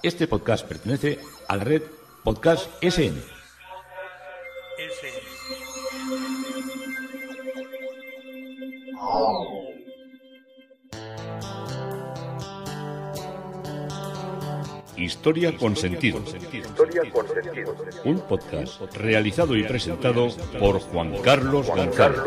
Este podcast pertenece a la red Podcast SN. Historia con sentido. Un podcast realizado y presentado por Juan Carlos González.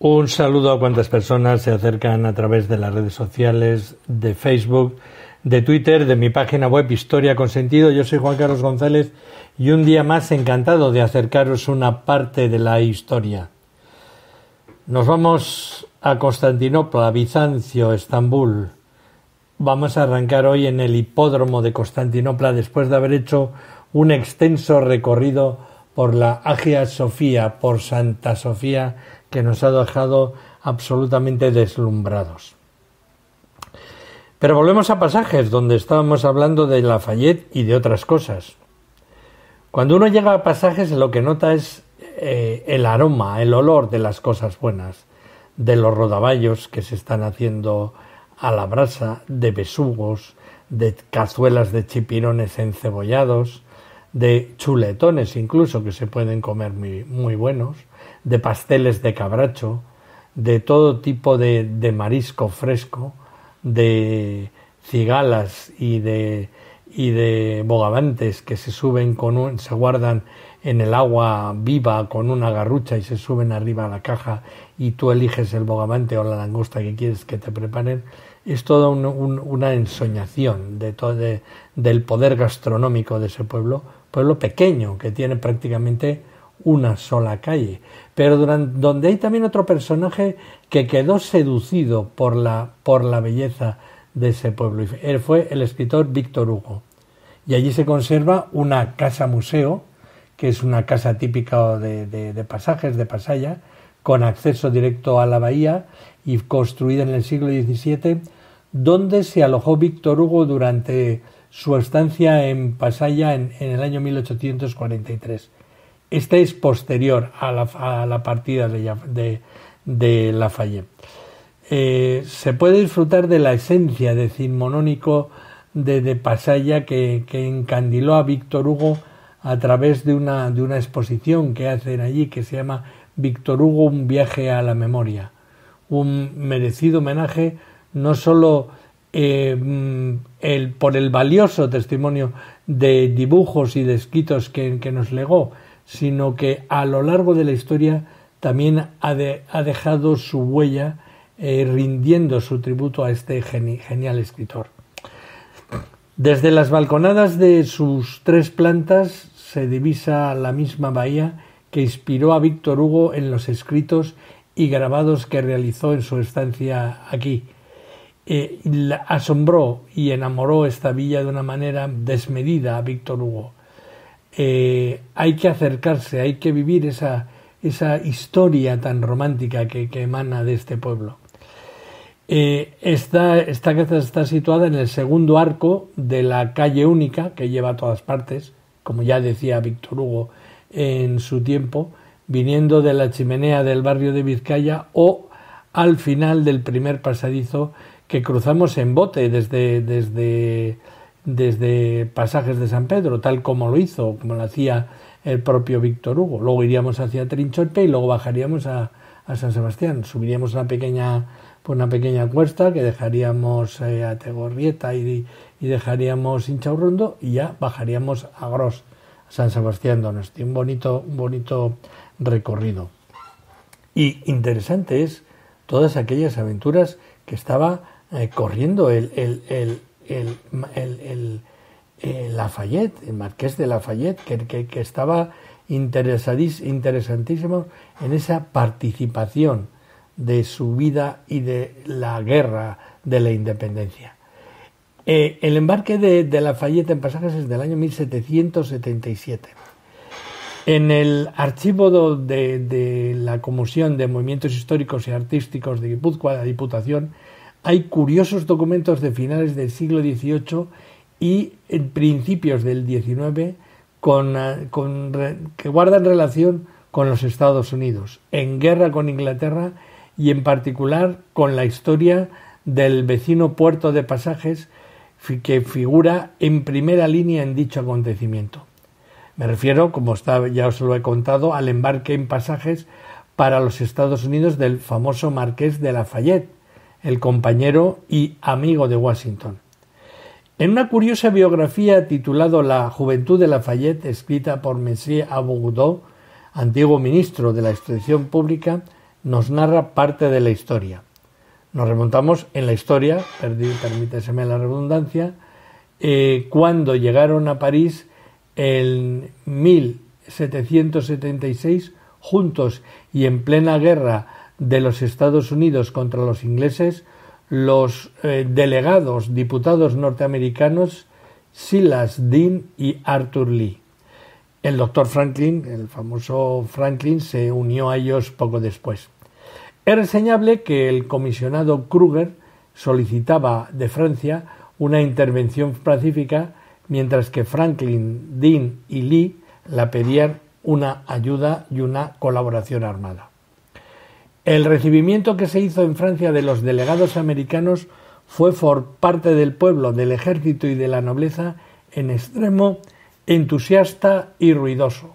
Un saludo a cuantas personas se acercan a través de las redes sociales, de Facebook, de Twitter, de mi página web Historia con Sentido. Yo soy Juan Carlos González y un día más encantado de acercaros una parte de la historia. Nos vamos a Constantinopla, Bizancio, Estambul. Vamos a arrancar hoy en el hipódromo de Constantinopla después de haber hecho un extenso recorrido por la Hagia Sofía, por Santa Sofía, que nos ha dejado absolutamente deslumbrados. Pero volvemos a Pasajes, donde estábamos hablando de Lafayette y de otras cosas. Cuando uno llega a Pasajes, lo que nota es el aroma, el olor de las cosas buenas, de los rodaballos que se están haciendo a la brasa, de besugos, de cazuelas de chipirones encebollados, de chuletones incluso, que se pueden comer muy buenos, de pasteles de cabracho, de todo tipo de marisco fresco, de cigalas y de bogavantes que se suben se guardan en el agua viva con una garrucha y se suben arriba a la caja y tú eliges el bogavante o la langosta que quieres que te preparen. Es toda una ensoñación del poder gastronómico de ese pueblo pequeño que tiene prácticamente una sola calle, pero donde hay también otro personaje que quedó seducido por la belleza de ese pueblo. Él fue el escritor Víctor Hugo. Y allí se conserva una casa museo, que es una casa típica de Pasajes, de Pasaya, con acceso directo a la bahía y construida en el siglo XVII, donde se alojó Víctor Hugo durante su estancia en Pasaya en el año 1843. Este es posterior a la partida de Lafayette. Se puede disfrutar de la esencia decimonónico de Pasaya que encandiló a Víctor Hugo a través de una exposición que hacen allí que se llama Víctor Hugo, un viaje a la memoria. Un merecido homenaje no solo por el valioso testimonio de dibujos y de escritos que nos legó, sino que a lo largo de la historia también ha dejado su huella rindiendo su tributo a este genial escritor. Desde las balconadas de sus 3 plantas se divisa la misma bahía que inspiró a Víctor Hugo en los escritos y grabados que realizó en su estancia aquí. Asombró y enamoró esta villa de una manera desmedida a Víctor Hugo. Hay que acercarse, hay que vivir esa historia tan romántica que emana de este pueblo. Esta casa está situada en el segundo arco de la calle única que lleva a todas partes, como ya decía Víctor Hugo en su tiempo, viniendo de la chimenea del barrio de Vizcaya o al final del primer pasadizo que cruzamos en bote desde Pasajes de San Pedro, tal como lo hacía el propio Víctor Hugo. Luego iríamos hacia Trinchope y luego bajaríamos a San Sebastián. Subiríamos una pequeña cuesta que dejaríamos a Tegorrieta y dejaríamos Inchaurrondo y ya bajaríamos a Gros, a San Sebastián Donosti. Un bonito recorrido. Y interesante es todas aquellas aventuras que estaba corriendo el Lafayette, el marqués de Lafayette, que estaba interesantísimo en esa participación de su vida y de la guerra de la independencia. El embarque de Lafayette en Pasajes es del año 1777. En el archivo de la Comisión de Movimientos Históricos y Artísticos de Guipúzcoa, la Diputación, hay curiosos documentos de finales del siglo XVIII y en principios del XIX que guardan relación con los Estados Unidos, en guerra con Inglaterra y en particular con la historia del vecino puerto de Pasajes que figura en primera línea en dicho acontecimiento. Me refiero, como ya os lo he contado, al embarque en Pasajes para los Estados Unidos del famoso Marqués de Lafayette, el compañero y amigo de Washington. En una curiosa biografía titulada La juventud de Lafayette, escrita por Monsieur Aboudot, antiguo ministro de la Instrucción Pública, nos narra parte de la historia. Nos remontamos en la historia, permíteseme la redundancia, cuando llegaron a París en 1776, juntos y en plena guerra de los Estados Unidos contra los ingleses, los diputados norteamericanos Silas Deane y Arthur Lee. El doctor Franklin, el famoso Franklin, se unió a ellos poco después. Es reseñable que el comisionado Kruger solicitaba de Francia una intervención pacífica, mientras que Franklin, Deane y Lee la pedían una ayuda y una colaboración armada. El recibimiento que se hizo en Francia de los delegados americanos fue por parte del pueblo, del ejército y de la nobleza en extremo entusiasta y ruidoso.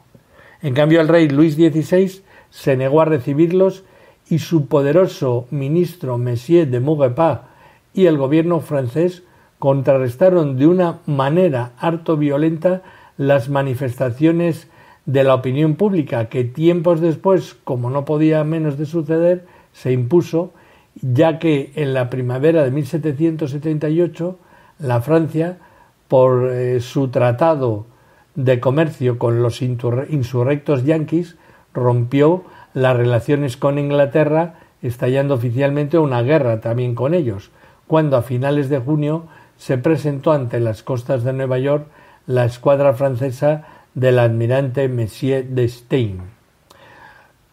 En cambio, el rey Luis XVI se negó a recibirlos y su poderoso ministro Monsieur de Maurepas y el gobierno francés contrarrestaron de una manera harto violenta las manifestaciones de la opinión pública que tiempos después, como no podía menos de suceder, se impuso, ya que en la primavera de 1778 la Francia, por su tratado de comercio con los insurrectos yanquis, rompió las relaciones con Inglaterra, estallando oficialmente una guerra también con ellos, cuando a finales de junio se presentó ante las costas de Nueva York la escuadra francesa del almirante Monsieur d'Estaing.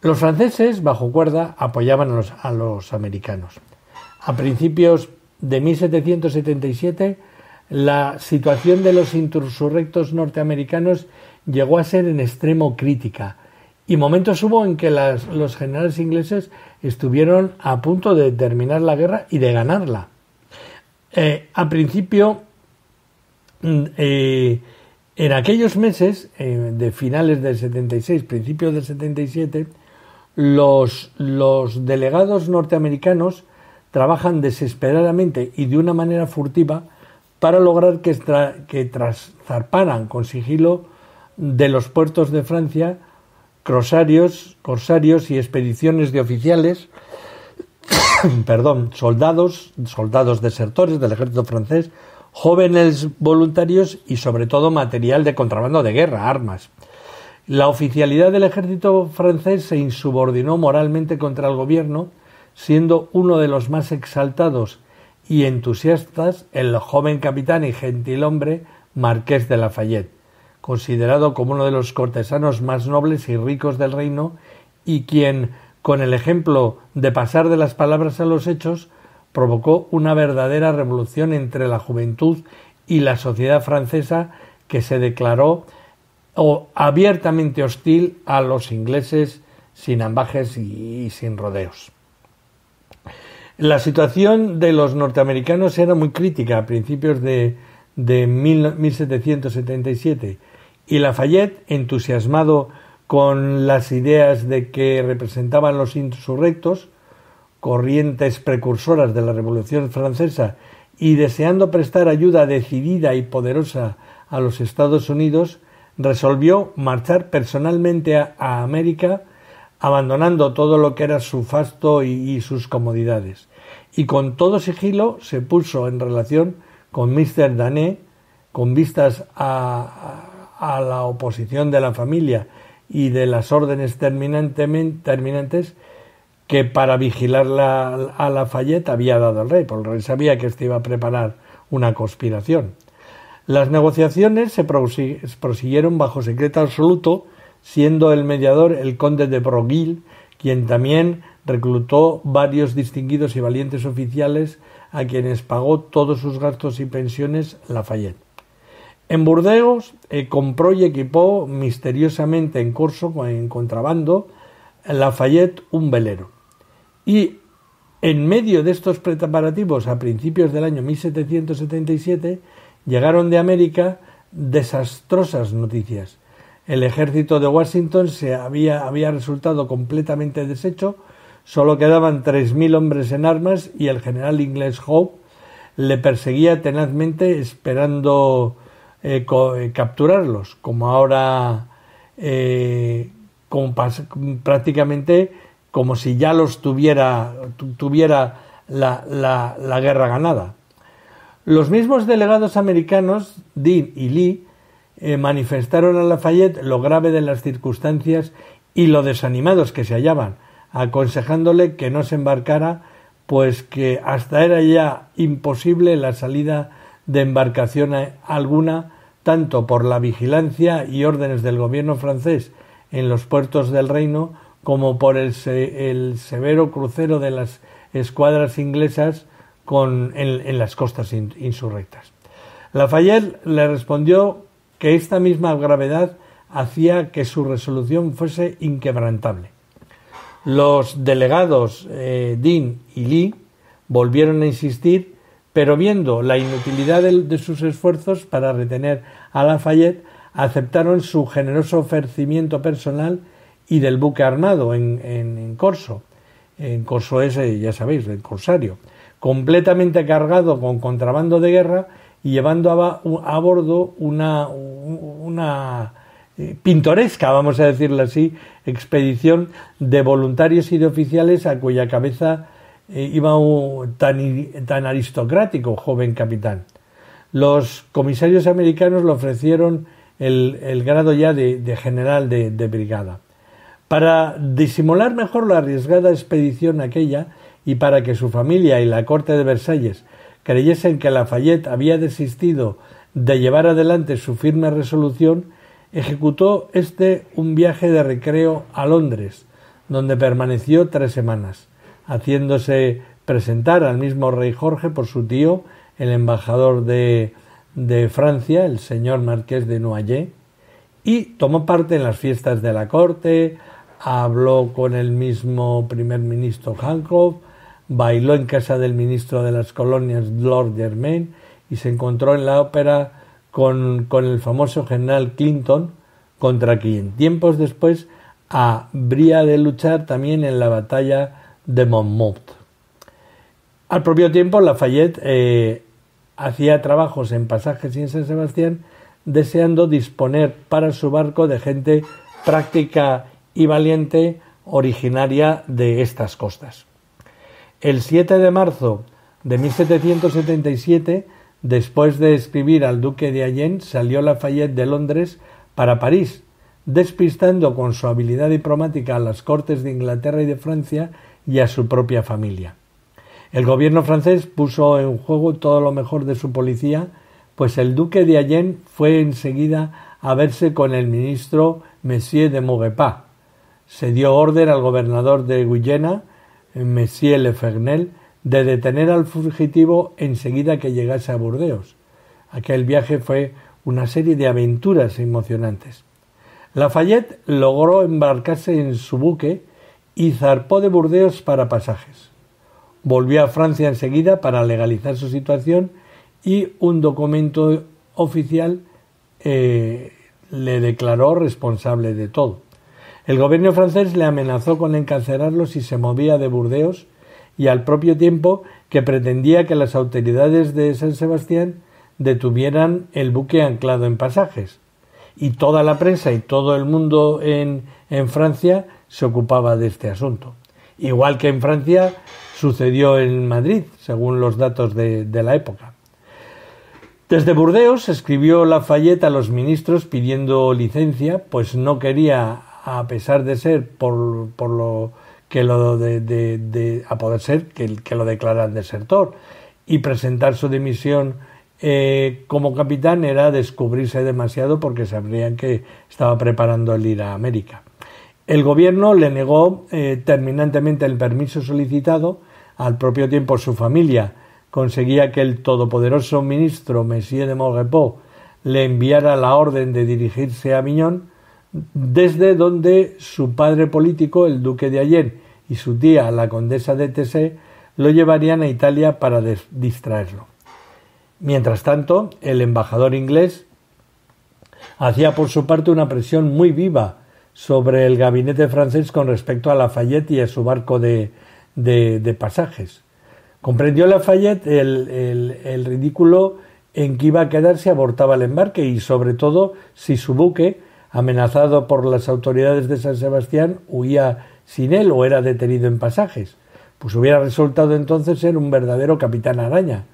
Los franceses, bajo cuerda, apoyaban a los americanos. A principios de 1777, la situación de los insurrectos norteamericanos llegó a ser en extremo crítica, y momentos hubo en que los generales ingleses estuvieron a punto de terminar la guerra y de ganarla. A principio, en aquellos meses, de finales del 76, principios del 77, los delegados norteamericanos trabajan desesperadamente y de una manera furtiva para lograr que zarparan con sigilo de los puertos de Francia corsarios y expediciones de oficiales, soldados desertores del ejército francés, jóvenes voluntarios y sobre todo material de contrabando de guerra, armas. La oficialidad del ejército francés se insubordinó moralmente contra el gobierno, siendo uno de los más exaltados y entusiastas el joven capitán y gentilhombre Marqués de Lafayette, considerado como uno de los cortesanos más nobles y ricos del reino, y quien, con el ejemplo de pasar de las palabras a los hechos, provocó una verdadera revolución entre la juventud y la sociedad francesa, que se declaró abiertamente hostil a los ingleses sin ambajes y sin rodeos. La situación de los norteamericanos era muy crítica a principios de 1777, y Lafayette, entusiasmado con las ideas de que representaban los insurrectos, corrientes precursoras de la Revolución Francesa, y deseando prestar ayuda decidida y poderosa a los Estados Unidos, resolvió marchar personalmente a América, abandonando todo lo que era su fasto y sus comodidades, y con todo sigilo se puso en relación con Mr. Danet, con vistas a la oposición de la familia y de las órdenes terminantes que para vigilar a Lafayette había dado el rey, porque el rey sabía que éste iba a preparar una conspiración. Las negociaciones se prosiguieron bajo secreto absoluto, siendo el mediador el conde de Broglie, quien también reclutó varios distinguidos y valientes oficiales a quienes pagó todos sus gastos y pensiones Lafayette. En Burdeos compró y equipó misteriosamente en corso, en contrabando, Lafayette un velero. Y en medio de estos preparativos, a principios del año 1777, llegaron de América desastrosas noticias. El ejército de Washington había resultado completamente deshecho, solo quedaban 3.000 hombres en armas y el general inglés Howe le perseguía tenazmente esperando capturarlos, como ahora prácticamente como si ya los tuviera la guerra ganada. Los mismos delegados americanos, Dean y Lee, manifestaron a Lafayette lo grave de las circunstancias y lo desanimados que se hallaban, aconsejándole que no se embarcara, pues que hasta era ya imposible la salida de embarcación alguna, tanto por la vigilancia y órdenes del gobierno francés en los puertos del reino, como por el severo crucero de las escuadras inglesas en las costas insurrectas. Lafayette le respondió que esta misma gravedad hacía que su resolución fuese inquebrantable. Los delegados Dean y Lee volvieron a insistir, pero viendo la inutilidad de sus esfuerzos para retener a Lafayette, aceptaron su generoso ofrecimiento personal y del buque armado en corso. En corso ese, ya sabéis, el corsario, completamente cargado con contrabando de guerra y llevando a bordo una pintoresca, vamos a decirlo así, expedición de voluntarios y de oficiales a cuya cabeza iba un tan aristocrático joven capitán. Los comisarios americanos le ofrecieron el grado ya de general de brigada. Para disimular mejor la arriesgada expedición aquella y para que su familia y la corte de Versalles creyesen que Lafayette había desistido de llevar adelante su firme resolución, ejecutó un viaje de recreo a Londres, donde permaneció 3 semanas, haciéndose presentar al mismo rey Jorge por su tío, el embajador de Francia, el señor marqués de Noailles, y tomó parte en las fiestas de la corte, habló con el mismo primer ministro Hancock, bailó en casa del ministro de las colonias Lord Germain y se encontró en la ópera con el famoso general Clinton, contra quien tiempos después habría de luchar también en la batalla de Monmouth. Al propio tiempo, Lafayette hacía trabajos en Pasajes y en San Sebastián, deseando disponer para su barco de gente práctica y valiente originaria de estas costas. El 7 de marzo de 1777, después de escribir al duque de Allen, salió Lafayette de Londres para París, despistando con su habilidad diplomática a las cortes de Inglaterra y de Francia y a su propia familia. El gobierno francés puso en juego todo lo mejor de su policía, pues el duque de Allen fue enseguida a verse con el ministro Monsieur de Maurepas. Se dio orden al gobernador de Guyena, Monsieur Lefernel, de detener al fugitivo enseguida que llegase a Burdeos. Aquel viaje fue una serie de aventuras emocionantes. Lafayette logró embarcarse en su buque y zarpó de Burdeos para Pasajes. Volvió a Francia enseguida para legalizar su situación y un documento oficial le declaró responsable de todo. El gobierno francés le amenazó con encarcelarlo si se movía de Burdeos y al propio tiempo que pretendía que las autoridades de San Sebastián detuvieran el buque anclado en Pasajes. Y toda la prensa y todo el mundo en Francia se ocupaba de este asunto. Igual que en Francia sucedió en Madrid, según los datos de la época. Desde Burdeos escribió Lafayette a los ministros pidiendo licencia, pues no quería, a pesar de ser por lo que a poder ser que lo declaran desertor, y presentar su dimisión como capitán era descubrirse demasiado porque sabrían que estaba preparando el ir a América. El gobierno le negó terminantemente el permiso solicitado. Al propio tiempo su familia conseguía que el todopoderoso ministro Monsieur de Maurepas le enviara la orden de dirigirse a Aviñón, desde donde su padre político, el duque de Allen, y su tía, la condesa de Tessé, lo llevarían a Italia para distraerlo. Mientras tanto, el embajador inglés hacía por su parte una presión muy viva sobre el gabinete francés con respecto a Lafayette y a su barco de pasajes. Comprendió Lafayette el ridículo en que iba a quedar si abortaba el embarque y, sobre todo, si su buque, amenazado por las autoridades de San Sebastián, huía sin él o era detenido en pasajes. Pues hubiera resultado entonces ser un verdadero capitán araña.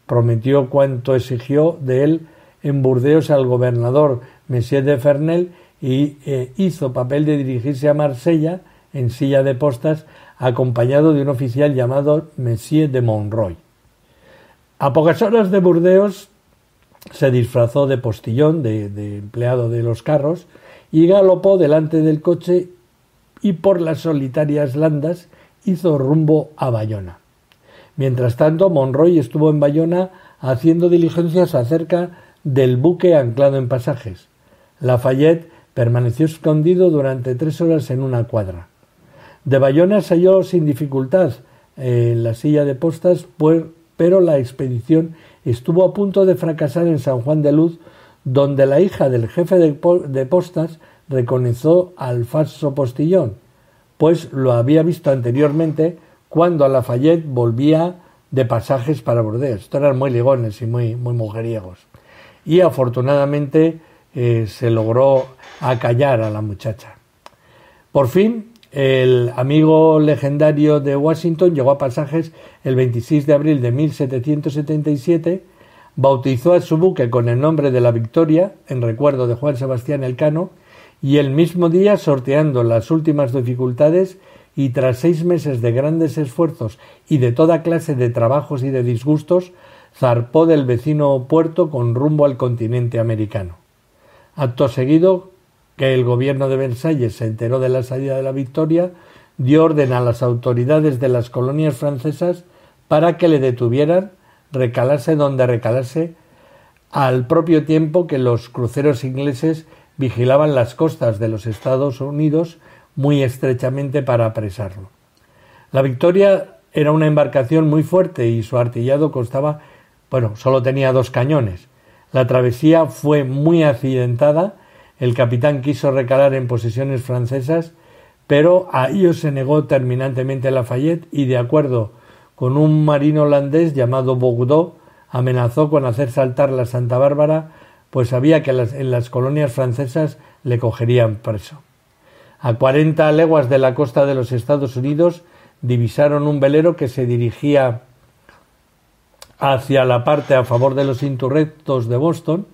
Prometió cuanto exigió de él en Burdeos al gobernador Monsieur de Fernel y hizo papel de dirigirse a Marsella en silla de postas, acompañado de un oficial llamado Monsieur de Monroy. A pocas horas de Burdeos se disfrazó de postillón, de empleado de los carros, y galopó delante del coche y por las solitarias landas hizo rumbo a Bayona. Mientras tanto, Monroy estuvo en Bayona haciendo diligencias acerca del buque anclado en pasajes. Lafayette permaneció escondido durante 3 horas en una cuadra. De Bayona se halló sin dificultad en la silla de postas, pero la expedición estuvo a punto de fracasar en San Juan de Luz, donde la hija del jefe de postas reconoció al falso postillón, pues lo había visto anteriormente cuando Lafayette volvía de pasajes para Burdeos. Estos eran muy ligones y muy mujeriegos. Y afortunadamente se logró acallar a la muchacha. Por fin, el amigo legendario de Washington llegó a pasajes el 26 de abril de 1777, bautizó a su buque con el nombre de la Victoria, en recuerdo de Juan Sebastián Elcano, y el mismo día, sorteando las últimas dificultades y tras 6 meses de grandes esfuerzos y de toda clase de trabajos y de disgustos, zarpó del vecino puerto con rumbo al continente americano. Acto seguido, que el gobierno de Versalles se enteró de la salida de la Victoria, dio orden a las autoridades de las colonias francesas para que le detuvieran, recalase donde recalase, al propio tiempo que los cruceros ingleses vigilaban las costas de los Estados Unidos muy estrechamente para apresarlo. La Victoria era una embarcación muy fuerte y su artillado solo tenía 2 cañones. La travesía fue muy accidentada. El capitán quiso recalar en posesiones francesas, pero a ello se negó terminantemente Lafayette y, de acuerdo con un marino holandés llamado Bourdeau, amenazó con hacer saltar la Santa Bárbara, pues sabía que en las colonias francesas le cogerían preso. A 40 leguas de la costa de los Estados Unidos divisaron un velero que se dirigía hacia la parte a favor de los insurrectos de Boston,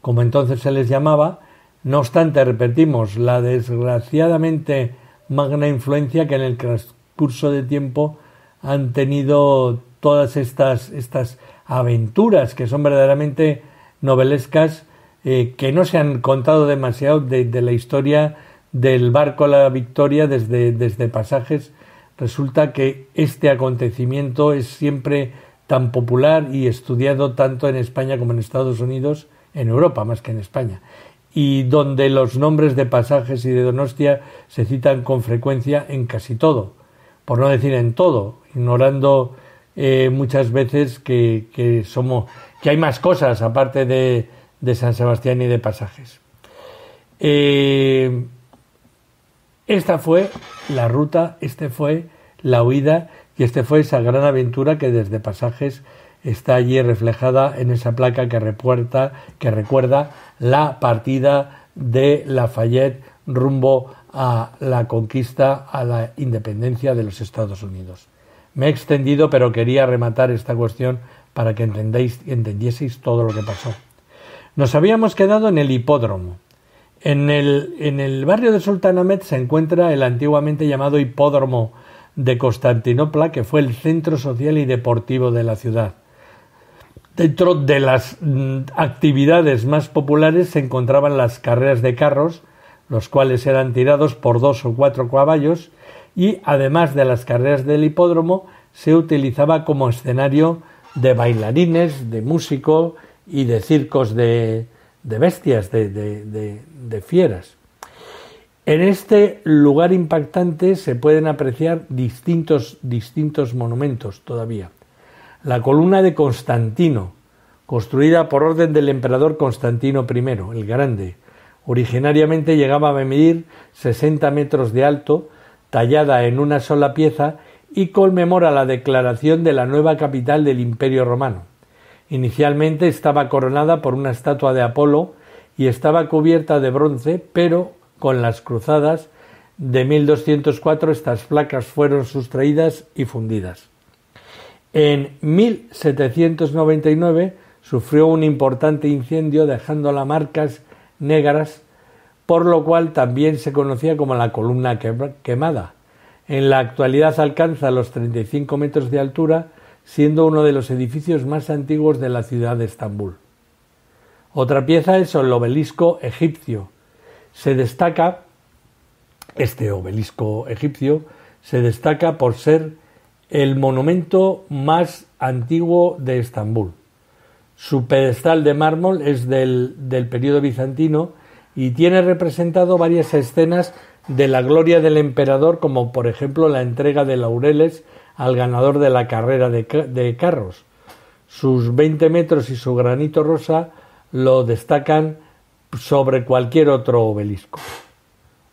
como entonces se les llamaba. No obstante, repetimos, la desgraciadamente magna influencia que en el transcurso de tiempo han tenido todas estas aventuras que son verdaderamente novelescas, que no se han contado demasiado de la historia del barco La Victoria desde pasajes. Resulta que este acontecimiento es siempre tan popular y estudiado tanto en España como en Estados Unidos, en Europa más que en España, y donde los nombres de pasajes y de Donostia se citan con frecuencia en casi todo, por no decir en todo, ignorando muchas veces que hay más cosas aparte de San Sebastián y de pasajes. Esta fue la ruta, fue la huida y fue esa gran aventura que desde pasajes está allí reflejada en esa placa que recuerda la partida de Lafayette rumbo a la conquista, a la independencia de los Estados Unidos. Me he extendido, pero quería rematar esta cuestión para que entendieseis todo lo que pasó. Nos habíamos quedado en el hipódromo. En el barrio de Sultanahmet se encuentra el antiguamente llamado hipódromo de Constantinopla, que fue el centro social y deportivo de la ciudad. Dentro de las actividades más populares se encontraban las carreras de carros, los cuales eran tirados por 2 o 4 caballos, y además de las carreras del hipódromo se utilizaba como escenario de bailarines, de músico y de circos de bestias, de fieras. En este lugar impactante se pueden apreciar distintos monumentos todavía. La columna de Constantino, construida por orden del emperador Constantino I, el Grande. Originariamente llegaba a medir 60 metros de alto, tallada en una sola pieza, y conmemora la declaración de la nueva capital del Imperio Romano. Inicialmente estaba coronada por una estatua de Apolo y estaba cubierta de bronce, pero con las cruzadas de 1204 estas placas fueron sustraídas y fundidas. En 1799 sufrió un importante incendio dejándola marcas negras, por lo cual también se conocía como la columna quemada. En la actualidad alcanza los 35 metros de altura, siendo uno de los edificios más antiguos de la ciudad de Estambul. Otra pieza es el obelisco egipcio. Este obelisco egipcio se destaca por ser el monumento más antiguo de Estambul. Su pedestal de mármol es del período bizantino y tiene representado varias escenas de la gloria del emperador, como por ejemplo la entrega de laureles al ganador de la carrera de carros. Sus 20 metros y su granito rosa lo destacan sobre cualquier otro obelisco.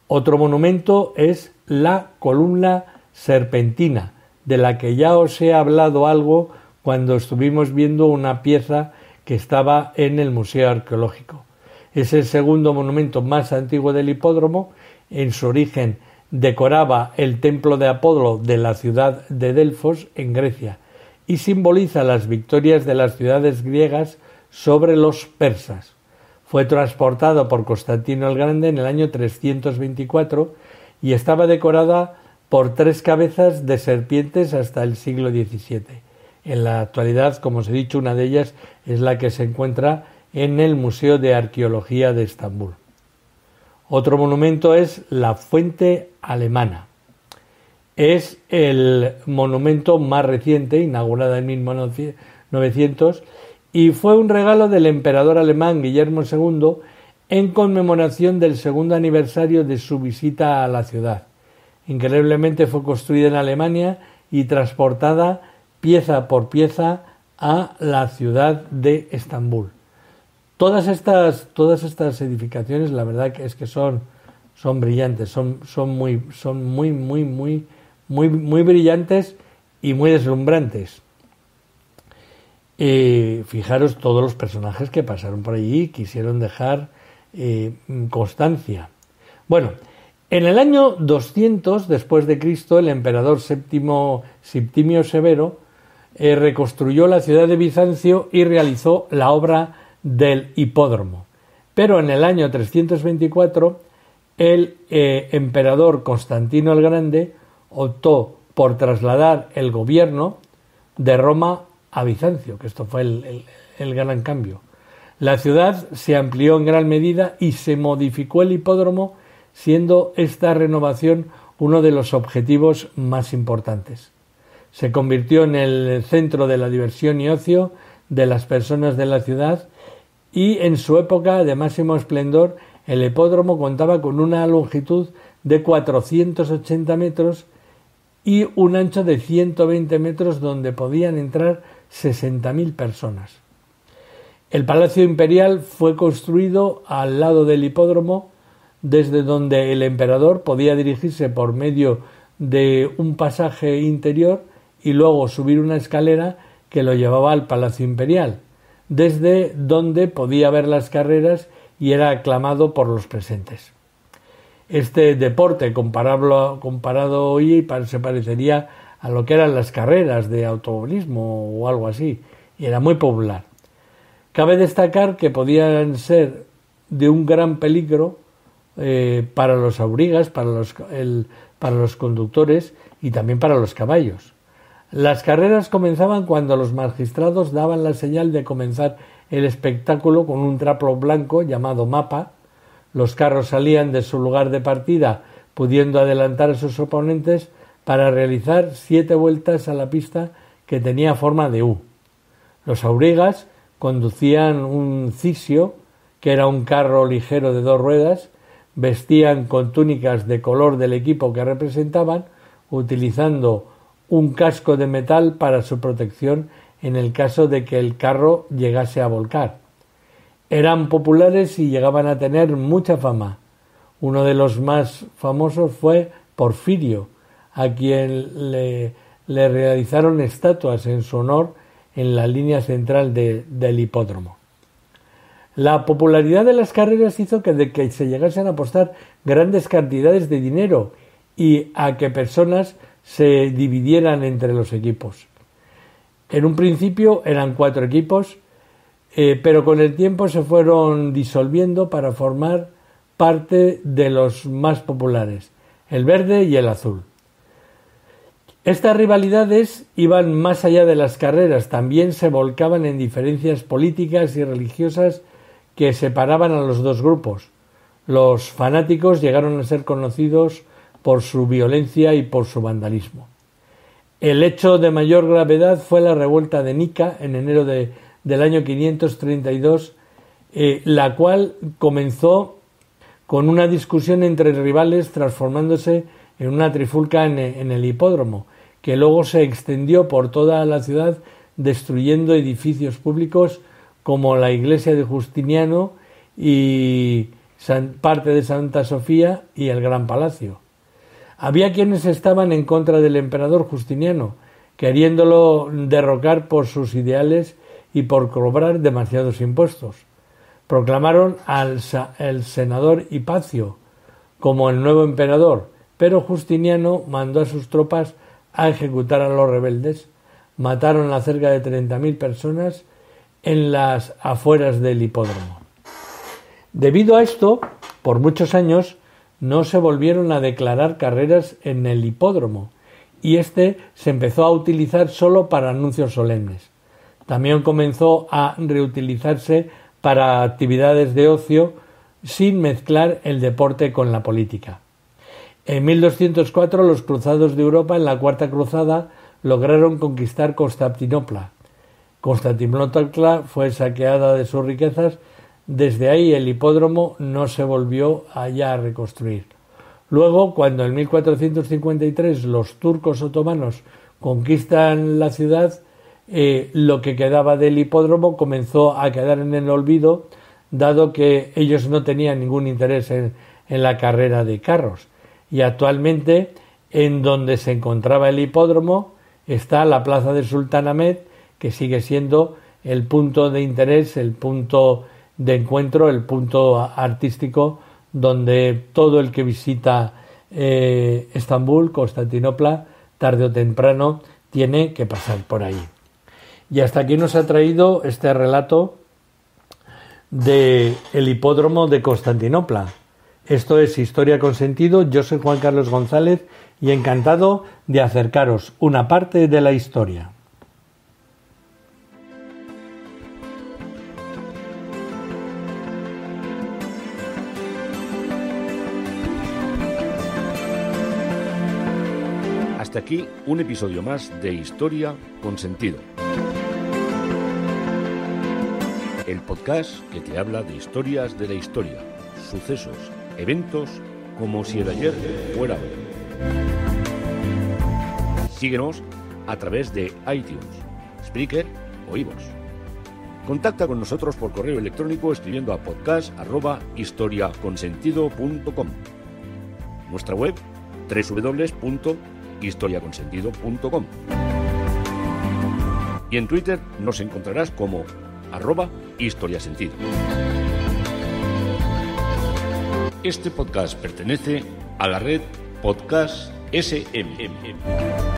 Otro monumento es la columna serpentina, de la que ya os he hablado algo cuando estuvimos viendo una pieza que estaba en el Museo Arqueológico. Es el segundo monumento más antiguo del hipódromo. En su origen decoraba el templo de Apolo de la ciudad de Delfos, en Grecia, y simboliza las victorias de las ciudades griegas sobre los persas. Fue transportado por Constantino el Grande en el año 324 y estaba decorada por 3 cabezas de serpientes hasta el siglo XVII. En la actualidad, como os he dicho, una de ellas es la que se encuentra en el Museo de Arqueología de Estambul. Otro monumento es la Fuente Alemana. Es el monumento más reciente, inaugurada en 1900, y fue un regalo del emperador alemán Guillermo II en conmemoración del segundo aniversario de su visita a la ciudad. Increíblemente fue construida en Alemania y transportada pieza por pieza a la ciudad de Estambul. Todas estas edificaciones, la verdad que es que son brillantes, son muy brillantes y muy deslumbrantes. Fijaros todos los personajes que pasaron por allí y quisieron dejar constancia. Bueno, en el año 200 después de Cristo, el emperador Septimio Severo reconstruyó la ciudad de Bizancio y realizó la obra del hipódromo. Pero en el año 324 el emperador Constantino el Grande optó por trasladar el gobierno de Roma a Bizancio, que esto fue el gran cambio. La ciudad se amplió en gran medida y se modificó el hipódromo, siendo esta renovación uno de los objetivos más importantes. Se convirtió en el centro de la diversión y ocio de las personas de la ciudad y en su época de máximo esplendor el hipódromo contaba con una longitud de 480 metros y un ancho de 120 metros donde podían entrar 60.000 personas. El Palacio Imperial fue construido al lado del hipódromo, desde donde el emperador podía dirigirse por medio de un pasaje interior y luego subir una escalera que lo llevaba al Palacio Imperial, desde donde podía ver las carreras y era aclamado por los presentes. Este deporte, comparado hoy, se parecería a lo que eran las carreras de automovilismo o algo así, y era muy popular. Cabe destacar que podían ser de un gran peligro para los aurigas, para los conductores y también para los caballos. Las carreras comenzaban cuando los magistrados daban la señal de comenzar el espectáculo con un trapo blanco llamado mapa. Los carros salían de su lugar de partida, pudiendo adelantar a sus oponentes para realizar 7 vueltas a la pista que tenía forma de U. Los aurigas conducían un cisio que era un carro ligero de 2 ruedas, vestían con túnicas de color del equipo que representaban, utilizando un casco de metal para su protección en el caso de que el carro llegase a volcar. Eran populares y llegaban a tener mucha fama. Uno de los más famosos fue Porfirio, a quien le realizaron estatuas en su honor en la línea central del hipódromo. La popularidad de las carreras hizo que se llegasen a apostar grandes cantidades de dinero y a que personas se dividieran entre los equipos. En un principio eran 4 equipos, pero con el tiempo se fueron disolviendo para formar parte de los más populares, el verde y el azul. Estas rivalidades iban más allá de las carreras, también se volcaban en diferencias políticas y religiosas que separaban a los dos grupos. Los fanáticos llegaron a ser conocidos por su violencia y por su vandalismo. El hecho de mayor gravedad fue la revuelta de Nica en enero del año 532, la cual comenzó con una discusión entre rivales transformándose en una trifulca en el hipódromo, que luego se extendió por toda la ciudad destruyendo edificios públicos como la iglesia de Justiniano y parte de Santa Sofía y el Gran Palacio. Había quienes estaban en contra del emperador Justiniano, queriéndolo derrocar por sus ideales y por cobrar demasiados impuestos. Proclamaron al senador Hipacio como el nuevo emperador, pero Justiniano mandó a sus tropas a ejecutar a los rebeldes. Mataron a cerca de 30.000 personas en las afueras del hipódromo. Debido a esto, por muchos años no se volvieron a declarar carreras en el hipódromo y se empezó a utilizar solo para anuncios solemnes. También comenzó a reutilizarse para actividades de ocio sin mezclar el deporte con la política. En 1204 los cruzados de Europa en la Cuarta Cruzada lograron conquistar Constantinopla. Constantinopla fue saqueada de sus riquezas. Desde ahí el hipódromo no se volvió allá a reconstruir. Luego, cuando en 1453 los turcos otomanos conquistan la ciudad, lo que quedaba del hipódromo comenzó a quedar en el olvido, dado que ellos no tenían ningún interés en la carrera de carros. Y actualmente, en donde se encontraba el hipódromo, está la plaza de Sultán Ahmed, que sigue siendo el punto de interés, el punto de encuentro, el punto artístico donde todo el que visita Estambul, Constantinopla, tarde o temprano, tiene que pasar por ahí. Y hasta aquí nos ha traído este relato del hipódromo de Constantinopla. Esto es Historia con Sentido. Yo soy Juan Carlos González y encantado de acercaros una parte de la historia. Hasta aquí un episodio más de Historia con Sentido. El podcast que te habla de historias de la historia, sucesos, eventos, como si el ayer fuera hoy. Síguenos a través de iTunes, Spreaker o iVoox. Contacta con nosotros por correo electrónico escribiendo a podcast@historiaconsentido.com. Nuestra web www.historiaconsentido.com. Y en Twitter nos encontrarás como @historiasentido. Este podcast pertenece a la red Podcast SM.